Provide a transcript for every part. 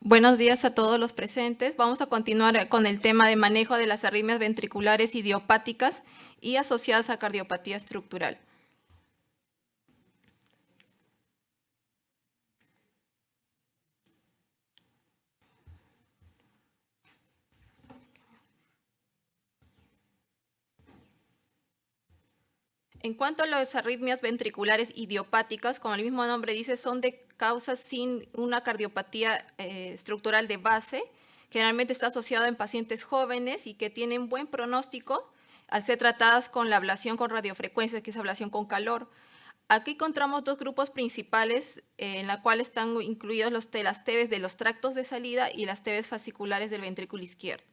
Buenos días a todos los presentes. Vamos a continuar con el tema de manejo de las arritmias ventriculares idiopáticas y asociadas a cardiopatía estructural. En cuanto a las arritmias ventriculares idiopáticas, como el mismo nombre dice, son de causas sin una cardiopatía estructural de base. Generalmente está asociado en pacientes jóvenes y que tienen buen pronóstico al ser tratadas con la ablación con radiofrecuencia, que es ablación con calor. Aquí encontramos dos grupos principales en la cual están incluidos las TBs de los tractos de salida y las TBs fasciculares del ventrículo izquierdo.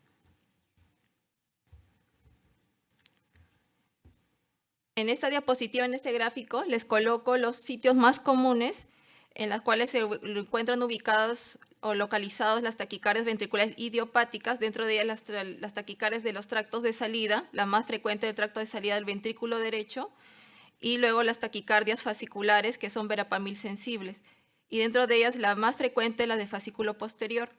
En esta diapositiva, en este gráfico, les coloco los sitios más comunes en los cuales se encuentran ubicados o localizados las taquicardias ventriculares idiopáticas, dentro de ellas las taquicardias de los tractos de salida, la más frecuente del tracto de salida del ventrículo derecho, y luego las taquicardias fasciculares, que son verapamil sensibles, y dentro de ellas la más frecuente, la de fascículo posterior.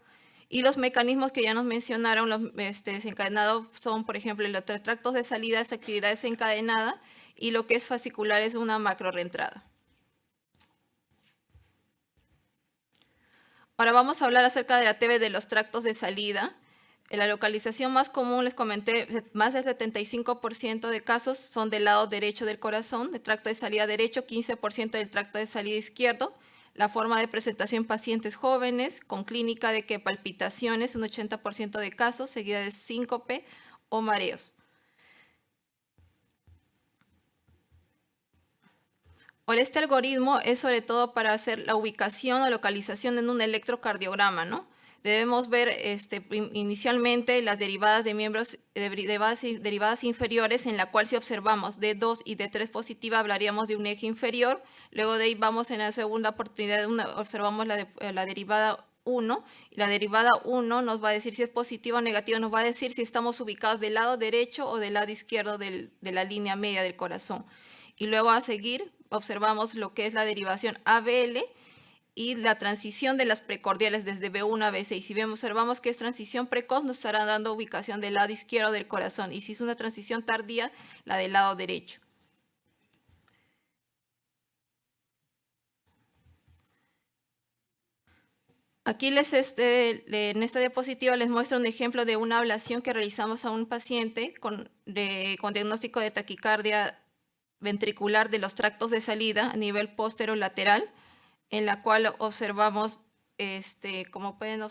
Y los mecanismos que ya nos mencionaron, los desencadenados son, por ejemplo, los tractos de salida es actividad desencadenada, y lo que es fascicular es una macroreentrada. Ahora vamos a hablar acerca de la TB de los tractos de salida. En la localización más común, les comenté, más del 75% de casos son del lado derecho del corazón, de tracto de salida derecho, 15% del tracto de salida izquierdo. La forma de presentación en pacientes jóvenes, con clínica de que palpitaciones, un 80% de casos, seguida de síncope o mareos. Ahora, este algoritmo es sobre todo para hacer la ubicación o localización en un electrocardiograma, ¿no? Debemos ver inicialmente las derivadas de miembros, derivadas inferiores, en la cual si observamos D2 y D3 positiva hablaríamos de un eje inferior. Luego de ahí vamos en la segunda oportunidad, observamos la derivada 1, y la derivada 1 nos va a decir si es positiva o negativa, nos va a decir si estamos ubicados del lado derecho o del lado izquierdo de la línea media del corazón. Y luego a seguir observamos lo que es la derivación ABL y la transición de las precordiales desde B1 a B6. Si observamos que es transición precoz, nos estará dando ubicación del lado izquierdo del corazón, y si es una transición tardía, la del lado derecho. Aquí en esta diapositiva les muestro un ejemplo de una ablación que realizamos a un paciente con diagnóstico de taquicardia ventricular de los tractos de salida a nivel posterolateral, en la cual observamos, como pueden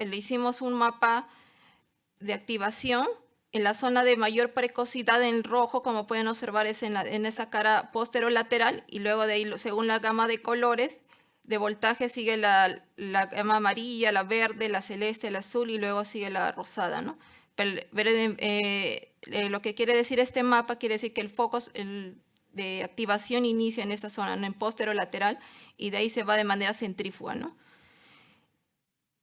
le hicimos un mapa de activación en la zona de mayor precocidad en rojo, como pueden observar, es en esa cara posterolateral, y luego de ahí, según la gama de colores de voltaje, sigue la gama amarilla, la verde, la celeste, el azul, y luego sigue la rosada, ¿no? Lo que quiere decir este mapa, quiere decir que el foco de activación inicia en esta zona, ¿no? En posterolateral, y de ahí se va de manera centrífuga, ¿no?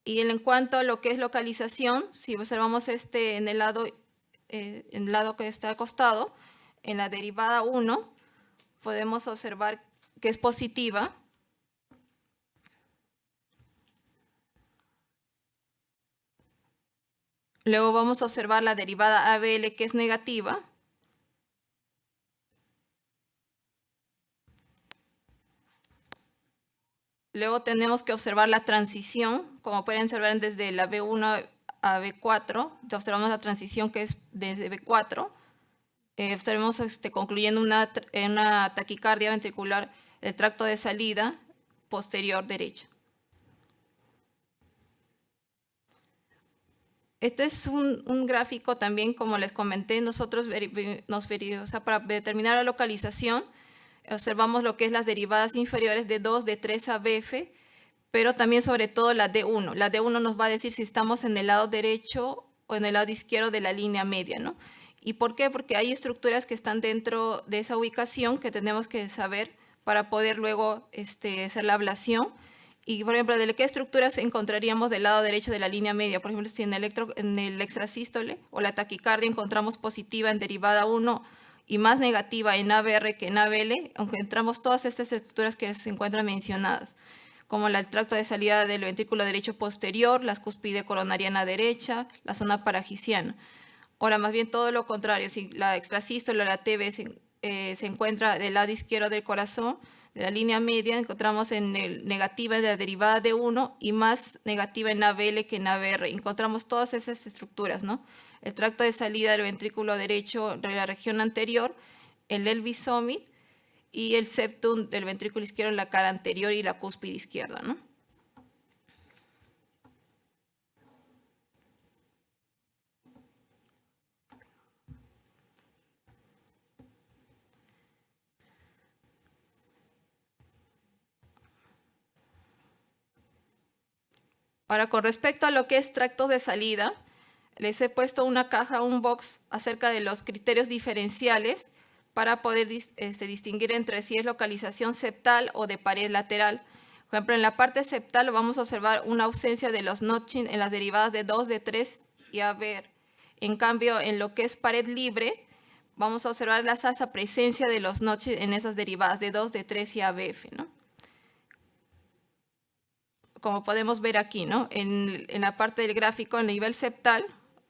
Y en cuanto a lo que es localización, si observamos en el lado que está acostado, en la derivada 1, podemos observar que es positiva. Luego vamos a observar la derivada ABL, que es negativa. Luego tenemos que observar la transición, como pueden observar desde la B1 a B4, observamos la transición que es desde B4. Estaremos concluyendo una taquicardia ventricular del tracto de salida posterior derecho. Este es un gráfico también, como les comenté, nosotros para determinar la localización, observamos lo que es las derivadas inferiores de 2, de 3 a BF, pero también sobre todo la D1. La D1 nos va a decir si estamos en el lado derecho o en el lado izquierdo de la línea media, ¿no? ¿Y por qué? Porque hay estructuras que están dentro de esa ubicación que tenemos que saber para poder luego hacer la ablación. Y, por ejemplo, ¿de qué estructuras encontraríamos del lado derecho de la línea media? Por ejemplo, si en el extrasístole o la taquicardia encontramos positiva en derivada 1 y más negativa en ABR que en ABL, aunque encontramos todas estas estructuras que se encuentran mencionadas, como el tracto de salida del ventrículo derecho posterior, la cúspide coronariana derecha, la zona paragiciana. Ahora, más bien todo lo contrario, si la extrasístole o la TB se encuentra del lado izquierdo del corazón, de la línea media, encontramos negativa en la derivada de 1 y más negativa en ABL que en ABR. Encontramos todas esas estructuras, ¿no? El tracto de salida del ventrículo derecho de la región anterior, el Elvis Summit y el septum del ventrículo izquierdo en la cara anterior y la cúspide izquierda, ¿no? Ahora, con respecto a lo que es tractos de salida, les he puesto una caja, un box, acerca de los criterios diferenciales para poder distinguir entre si es localización septal o de pared lateral. Por ejemplo, en la parte septal vamos a observar una ausencia de los notching en las derivadas de 2, de 3 y ABR. En cambio, en lo que es pared libre, vamos a observar la alza presencia de los notching en esas derivadas de 2, de 3 y ABF, ¿no? Como podemos ver aquí, ¿no? En la parte del gráfico, en el nivel septal,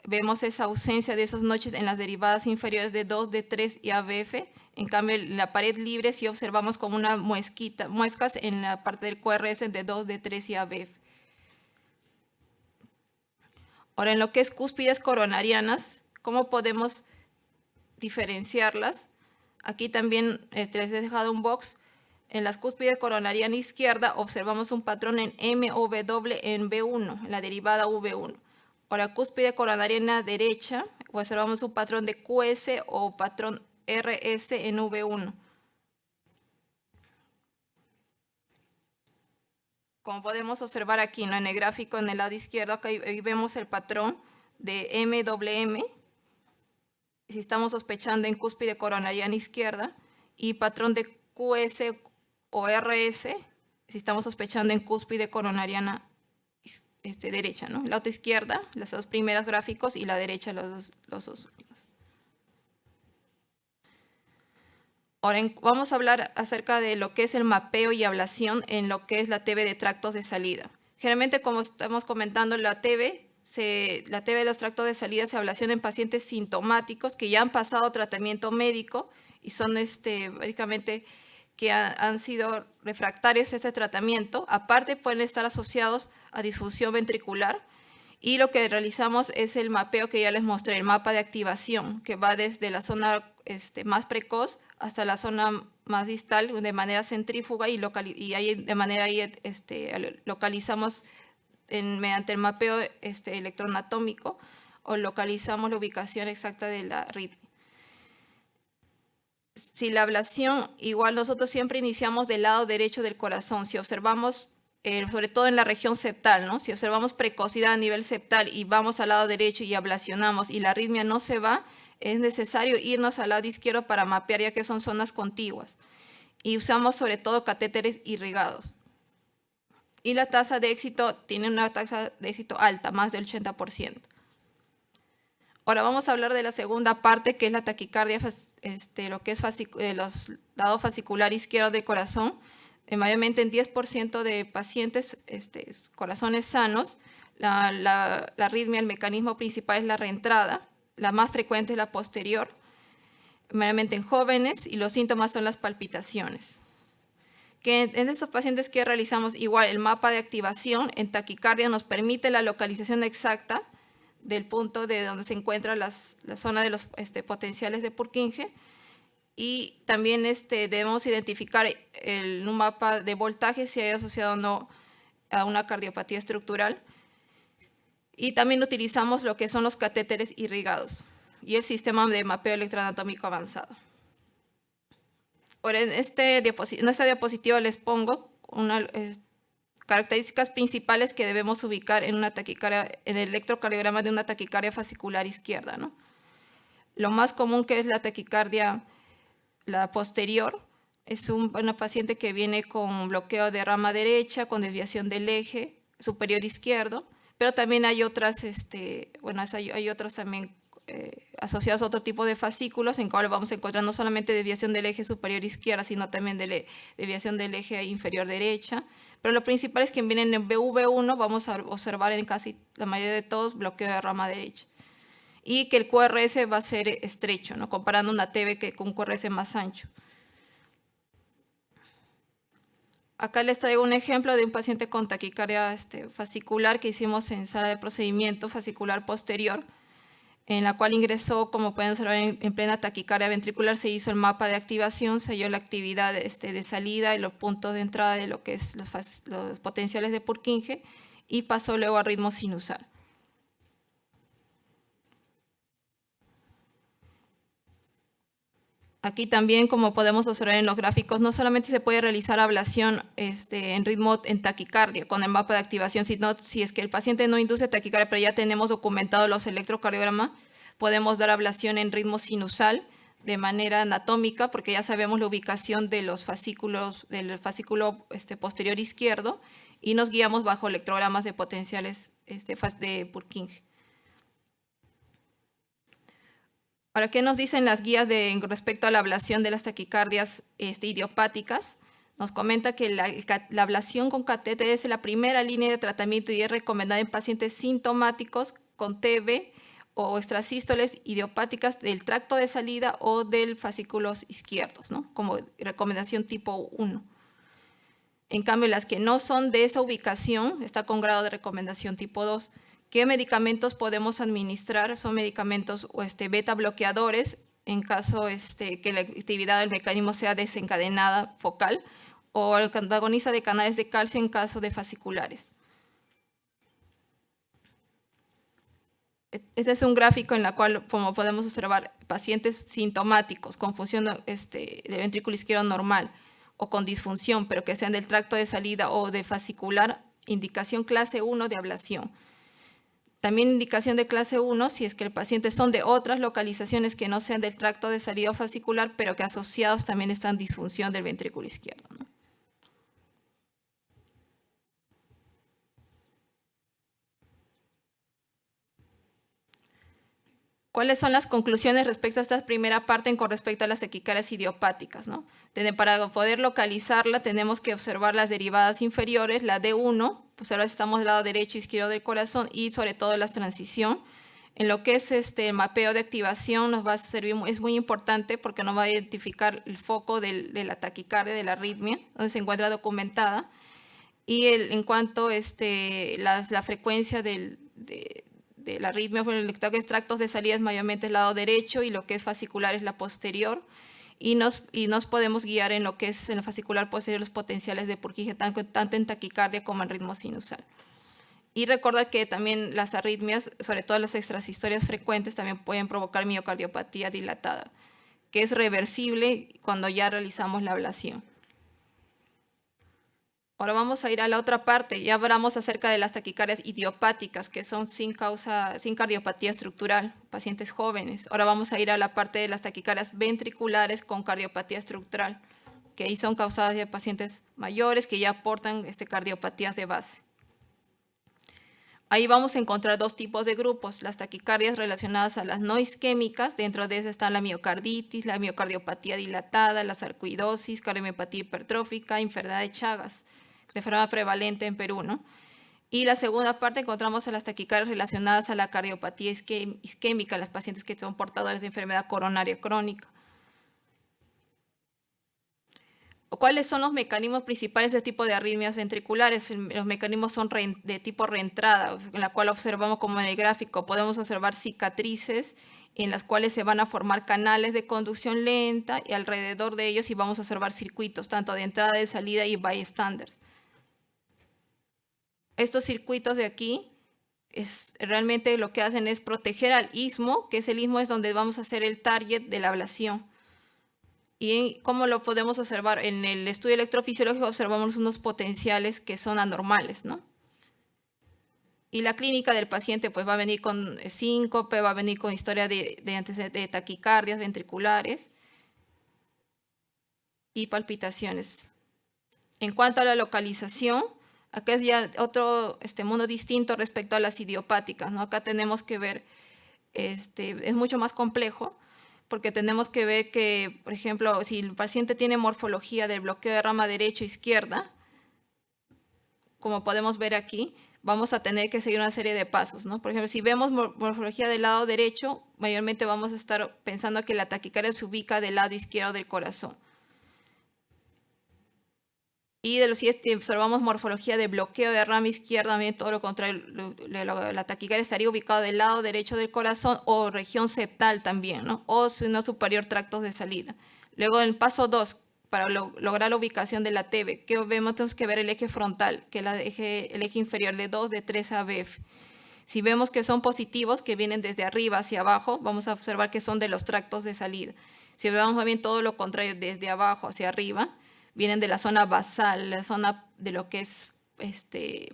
vemos esa ausencia de esos notches en las derivadas inferiores de 2, de 3 y ABF. En cambio, en la pared libre sí observamos como una muescas en la parte del QRS de 2, de 3 y ABF. Ahora, en lo que es cúspides coronarianas, ¿cómo podemos diferenciarlas? Aquí también les he dejado un box. En las cúspides coronariana izquierda observamos un patrón en MW en B1, en la derivada V1. Ahora, cúspide coronariana derecha, observamos un patrón de QS o patrón RS en V1. Como podemos observar aquí, ¿no? En el gráfico en el lado izquierdo, acá ahí vemos el patrón de MWM, si estamos sospechando en cúspide coronariana izquierda, y patrón de QS o RS, si estamos sospechando en cúspide coronariana derecha, ¿no? La otra izquierda, los dos primeros gráficos, y la derecha, los dos últimos. Ahora vamos a hablar acerca de lo que es el mapeo y ablación en lo que es la TB de tractos de salida. Generalmente, como estamos comentando, la TB de los tractos de salida se ablaciona en pacientes sintomáticos que ya han pasado tratamiento médico y son básicamente que han sido refractarios a ese tratamiento. Aparte, pueden estar asociados a disfunción ventricular. Y lo que realizamos es el mapeo que ya les mostré, el mapa de activación, que va desde la zona más precoz hasta la zona más distal de manera centrífuga y ahí de manera localizamos mediante el mapeo electroanatómico o localizamos la ubicación exacta de la arritmia. Si la ablación, igual nosotros siempre iniciamos del lado derecho del corazón. Si observamos, sobre todo en la región septal, ¿no? Si observamos precocidad a nivel septal y vamos al lado derecho y ablacionamos y la arritmia no se va, es necesario irnos al lado izquierdo para mapear, ya que son zonas contiguas. Y usamos sobre todo catéteres irrigados. Y la tasa de éxito tiene una tasa de éxito alta, más del 80%. Ahora vamos a hablar de la segunda parte, que es la taquicardia, lo que es los lados fascicular izquierdo del corazón. Mayormente en 10% de pacientes, corazones sanos, la arritmia, el mecanismo principal es la reentrada, la más frecuente es la posterior, mayormente en jóvenes, y los síntomas son las palpitaciones. Que en estos pacientes que realizamos igual el mapa de activación en taquicardia nos permite la localización exacta del punto de donde se encuentra la zona de los potenciales de Purkinje, y también debemos identificar en un mapa de voltaje si hay asociado o no a una cardiopatía estructural, y también utilizamos lo que son los catéteres irrigados y el sistema de mapeo electroanatómico avanzado. Ahora, en esta diapositiva les pongo características principales que debemos ubicar en una taquicardia, en el electrocardiograma de una taquicardia fascicular izquierda, ¿no? Lo más común que es la taquicardia, la posterior, es una paciente que viene con bloqueo de rama derecha, con desviación del eje superior izquierdo, pero también hay otras, hay otros también asociados a otro tipo de fascículos, en cual vamos a encontrar no solamente desviación del eje superior izquierda, sino también desviación del eje inferior derecha. Pero lo principal es que vienen en BV1, vamos a observar en casi la mayoría de todos bloqueo de rama derecha. Y que el QRS va a ser estrecho, ¿no? Comparando una TB con un QRS más ancho. Acá les traigo un ejemplo de un paciente con taquicardia fascicular que hicimos en sala de procedimiento fascicular posterior, en la cual ingresó, como pueden observar, en plena taquicardia ventricular. Se hizo el mapa de activación, se halló la actividad de salida y los puntos de entrada de lo que es los potenciales de Purkinje, y pasó luego a ritmo sinusal. Aquí también, como podemos observar en los gráficos, no solamente se puede realizar ablación en ritmo en taquicardia con el mapa de activación, sino si es que el paciente no induce taquicardia, pero ya tenemos documentados los electrocardiogramas, podemos dar ablación en ritmo sinusal de manera anatómica, porque ya sabemos la ubicación de los fascículos, del fascículo posterior izquierdo, y nos guiamos bajo electrogramas de potenciales de Purkinje. Ahora, ¿qué nos dicen las guías respecto a la ablación de las taquicardias idiopáticas? Nos comenta que la ablación con catéter es la primera línea de tratamiento y es recomendada en pacientes sintomáticos con TB o extrasístoles idiopáticas del tracto de salida o del fascículos izquierdos, ¿no? Como recomendación tipo 1. En cambio, las que no son de esa ubicación, está con grado de recomendación tipo 2. ¿Qué medicamentos podemos administrar? Son medicamentos beta bloqueadores en caso que la actividad del mecanismo sea desencadenada focal, o el antagonista de canales de calcio en caso de fasciculares. Este es un gráfico en el cual, como podemos observar, pacientes sintomáticos con función del ventrículo izquierdo normal o con disfunción, pero que sean del tracto de salida o de fascicular, indicación clase 1 de ablación. También indicación de clase 1 si es que el paciente son de otras localizaciones que no sean del tracto de salida fascicular, pero que asociados también están disfunción del ventrículo izquierdo, ¿no? ¿Cuáles son las conclusiones respecto a esta primera parte con respecto a las taquicardias idiopáticas, ¿no? Para poder localizarla tenemos que observar las derivadas inferiores, la D1, pues ahora estamos del lado derecho e izquierdo del corazón, y sobre todo la transición. En lo que es el mapeo de activación nos va a servir, es muy importante porque nos va a identificar el foco de la taquicardia, de la arritmia, donde se encuentra documentada, y en cuanto la frecuencia de la arritmia por el extractos de salida es mayormente el lado derecho y lo que es fascicular es la posterior, y nos podemos guiar en lo que es en el fascicular posterior los potenciales de Purkinje tanto en taquicardia como en ritmo sinusal. Y recordar que también las arritmias, sobre todo las extrasistorias frecuentes, también pueden provocar miocardiopatía dilatada, que es reversible cuando ya realizamos la ablación. Ahora vamos a ir a la otra parte. Ya hablamos acerca de las taquicardias idiopáticas, que son sin cardiopatía estructural, pacientes jóvenes. Ahora vamos a ir a la parte de las taquicardias ventriculares con cardiopatía estructural, que ahí son causadas de pacientes mayores que ya aportan cardiopatías de base. Ahí vamos a encontrar dos tipos de grupos: las taquicardias relacionadas a las no isquémicas. Dentro de esas están la miocarditis, la miocardiopatía dilatada, la sarcoidosis, cardiomiopatía hipertrófica, enfermedad de Chagas, de enfermedad prevalente en Perú, ¿no? Y la segunda parte encontramos a las taquicardias relacionadas a la cardiopatía isquémica, las pacientes que son portadores de enfermedad coronaria crónica. ¿Cuáles son los mecanismos principales de tipo de arritmias ventriculares? Los mecanismos son de tipo reentrada, en la cual observamos, como en el gráfico, podemos observar cicatrices en las cuales se van a formar canales de conducción lenta, y alrededor de ellos y vamos a observar circuitos, tanto de entrada, de salida y bystanders. Estos circuitos de aquí realmente lo que hacen es proteger al istmo, que el istmo es donde vamos a hacer el target de la ablación. Y como lo podemos observar en el estudio electrofisiológico, observamos unos potenciales que son anormales, ¿no? Y la clínica del paciente pues va a venir con síncope, va a venir con historia de taquicardias ventriculares y palpitaciones. En cuanto a la localización, acá es ya otro mundo distinto respecto a las idiopáticas, ¿no? Acá tenemos que ver es mucho más complejo, porque tenemos que ver que, por ejemplo, si el paciente tiene morfología del bloqueo de rama derecha-izquierda, como podemos ver aquí, vamos a tener que seguir una serie de pasos, ¿no? Por ejemplo, si vemos morfología del lado derecho, mayormente vamos a estar pensando que la taquicardia se ubica del lado izquierdo del corazón. Y si observamos morfología de bloqueo de rama izquierda, también todo lo contrario, la taquicardia estaría ubicada del lado derecho del corazón o región septal también, ¿no? O si no, superior tractos de salida. Luego, en el paso 2, para lograr la ubicación de la TB, ¿qué vemos? Tenemos que ver el eje frontal, que es el eje inferior de 2, de 3 ABF. Si vemos que son positivos, que vienen desde arriba hacia abajo, vamos a observar que son de los tractos de salida. Si vemos bien todo lo contrario, desde abajo hacia arriba, vienen de la zona basal, la zona de lo que es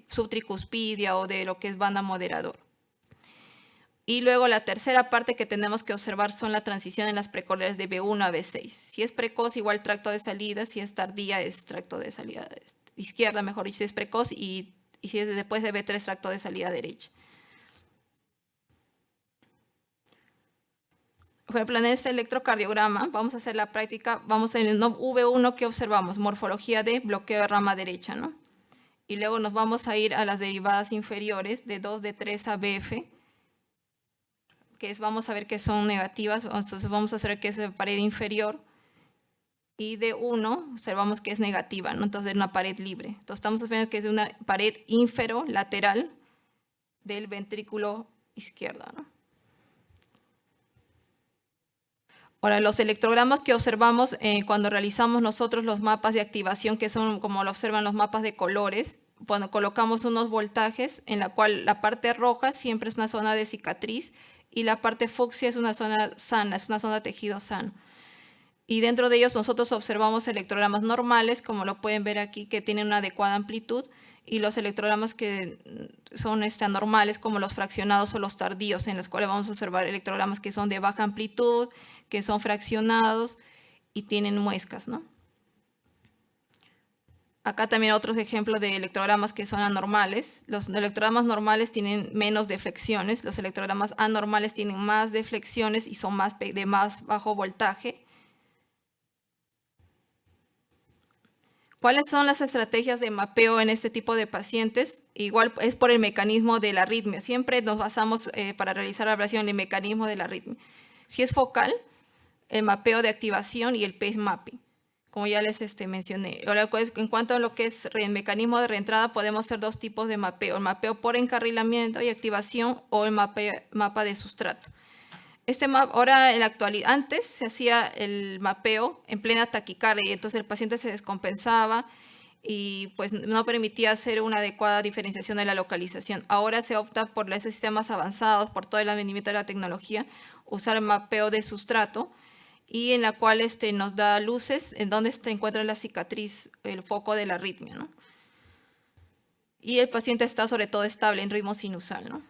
subtricuspidia o de lo que es banda moderador. Y luego la tercera parte que tenemos que observar son la transición en las precordiales de B1 a B6. Si es precoz, igual tracto de salida; si es tardía, es tracto de salida izquierda, mejor dicho, si es precoz, y si es después de B3, tracto de salida derecha. Por ejemplo, en este electrocardiograma vamos a hacer la práctica, vamos en el V1, que observamos morfología de bloqueo de rama derecha, ¿no? Y luego nos vamos a ir a las derivadas inferiores de 2, de 3 a BF, que vamos a ver que son negativas, entonces vamos a hacer que es de pared inferior, y de 1 observamos que es negativa, ¿no? Entonces es una pared libre. Entonces estamos viendo que es una pared inferolateral del ventrículo izquierdo, ¿no? Ahora, los electrogramas que observamos cuando realizamos nosotros los mapas de activación, que son como lo observan los mapas de colores, cuando colocamos unos voltajes en la cual la parte roja siempre es una zona de cicatriz y la parte fucsia es una zona sana, es una zona de tejido sano. Y dentro de ellos nosotros observamos electrogramas normales, como lo pueden ver aquí, que tienen una adecuada amplitud, y los electrogramas que son anormales, como los fraccionados o los tardíos, en los cuales vamos a observar electrogramas que son de baja amplitud, que son fraccionados y tienen muescas, ¿no? Acá también otros ejemplos de electrogramas que son anormales. Los electrogramas normales tienen menos deflexiones, los electrogramas anormales tienen más deflexiones y son de más bajo voltaje. ¿Cuáles son las estrategias de mapeo en este tipo de pacientes? Igual es por el mecanismo de la arritmia. Siempre nos basamos para realizar la ablación en el mecanismo de la arritmia. Si es focal, el mapeo de activación y el pace mapping, como ya les mencioné. Ahora, en cuanto a lo que es el mecanismo de reentrada, podemos hacer dos tipos de mapeo: el mapeo por encarrilamiento y activación, o el mapa de sustrato. Ahora, en la actualidad, antes se hacía el mapeo en plena taquicardia y entonces el paciente se descompensaba y pues no permitía hacer una adecuada diferenciación de la localización. Ahora se opta por los sistemas avanzados, por todo el advenimiento de la tecnología, usar el mapeo de sustrato, y en la cual nos da luces en donde se encuentra la cicatriz, el foco de la arritmia, ¿no? Y el paciente está sobre todo estable en ritmo sinusal, ¿no?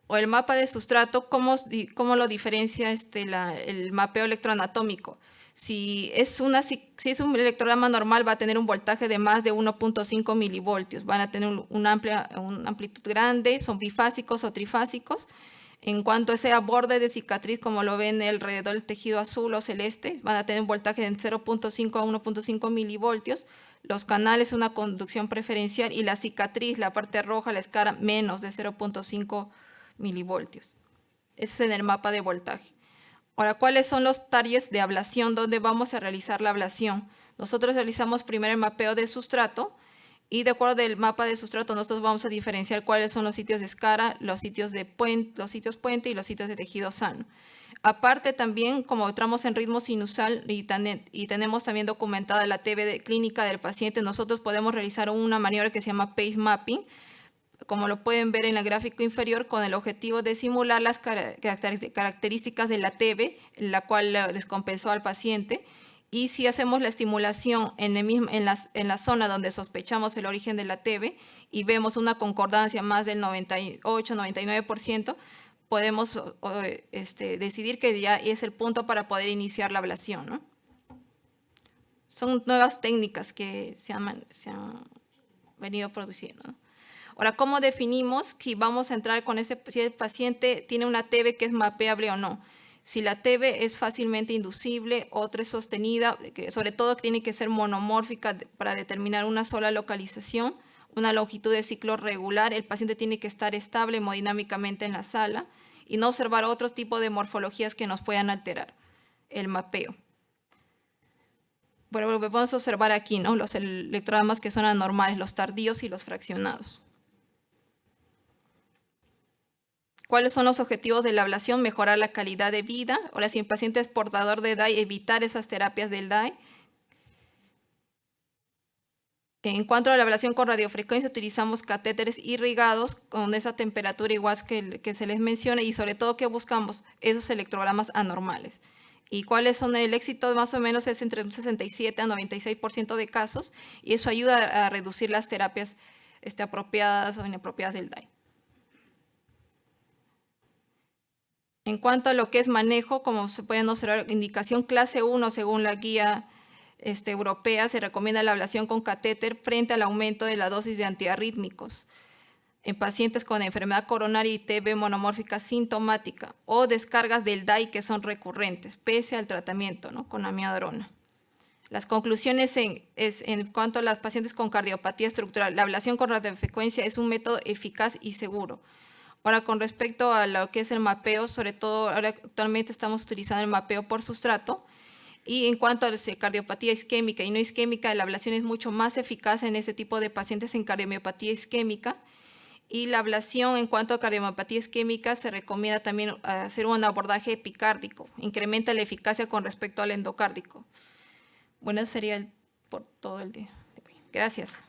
O el mapa de sustrato, ¿cómo lo diferencia el mapeo electroanatómico? Si es un electrograma normal, va a tener un voltaje de más de 1.5 milivoltios, van a tener una amplitud grande, son bifásicos o trifásicos. En cuanto a ese borde de cicatriz, como lo ven alrededor del tejido azul o celeste, van a tener un voltaje de 0.5 a 1.5 milivoltios. Los canales, una conducción preferencial, y la cicatriz, la parte roja, la escara, menos de 0.5 milivoltios. Ese es en el mapa de voltaje. Ahora, ¿cuáles son los targets de ablación? ¿Dónde vamos a realizar la ablación? Nosotros realizamos primero el mapeo de sustrato, y de acuerdo al mapa de sustrato nosotros vamos a diferenciar cuáles son los sitios de escara, los sitios puente y los sitios de tejido sano. Aparte, también, como entramos en ritmo sinusal y tenemos también documentada la TB clínica del paciente, nosotros podemos realizar una maniobra que se llama pace mapping, como lo pueden ver en el gráfico inferior, con el objetivo de simular las características de la TB, la cual descompensó al paciente. Y si hacemos la estimulación en la zona donde sospechamos el origen de la TB y vemos una concordancia más del 98-99%, podemos decidir que ya es el punto para poder iniciar la ablación, ¿no? Son nuevas técnicas que se han venido produciendo, ¿no? Ahora, ¿cómo definimos si vamos a entrar con si el paciente tiene una TB que es mapeable o no? Si la TB es fácilmente inducible, otra es sostenida, sobre todo tiene que ser monomórfica para determinar una sola localización, una longitud de ciclo regular, el paciente tiene que estar estable hemodinámicamente en la sala y no observar otro tipo de morfologías que nos puedan alterar el mapeo. Bueno, lo que podemos observar aquí, ¿no? Los electrogramas que son anormales, los tardíos y los fraccionados. ¿Cuáles son los objetivos de la ablación? Mejorar la calidad de vida. Ahora, si el paciente es portador de DAI, evitar esas terapias del DAI. En cuanto a la ablación con radiofrecuencia, utilizamos catéteres irrigados con esa temperatura igual que se les menciona y sobre todo que buscamos esos electrogramas anormales. ¿Y cuáles son el éxito? Más o menos es entre un 67 a 96% de casos y eso ayuda a reducir las terapias apropiadas o inapropiadas del DAI. En cuanto a lo que es manejo, como se pueden observar, indicación clase 1 según la guía europea, se recomienda la ablación con catéter frente al aumento de la dosis de antiarrítmicos en pacientes con enfermedad coronaria y TB monomórfica sintomática o descargas del DAI que son recurrentes, pese al tratamiento, ¿no?, con amiodarona. Las conclusiones en cuanto a las pacientes con cardiopatía estructural, la ablación con radiofrecuencia es un método eficaz y seguro. Ahora, con respecto a lo que es el mapeo, sobre todo ahora actualmente estamos utilizando el mapeo por sustrato, y en cuanto a la cardiopatía isquémica y no isquémica, la ablación es mucho más eficaz en este tipo de pacientes en cardiomiopatía isquémica, y la ablación en cuanto a cardiomiopatía isquémica se recomienda también hacer un abordaje epicárdico, incrementa la eficacia con respecto al endocárdico. Bueno, eso sería por todo el día. Gracias.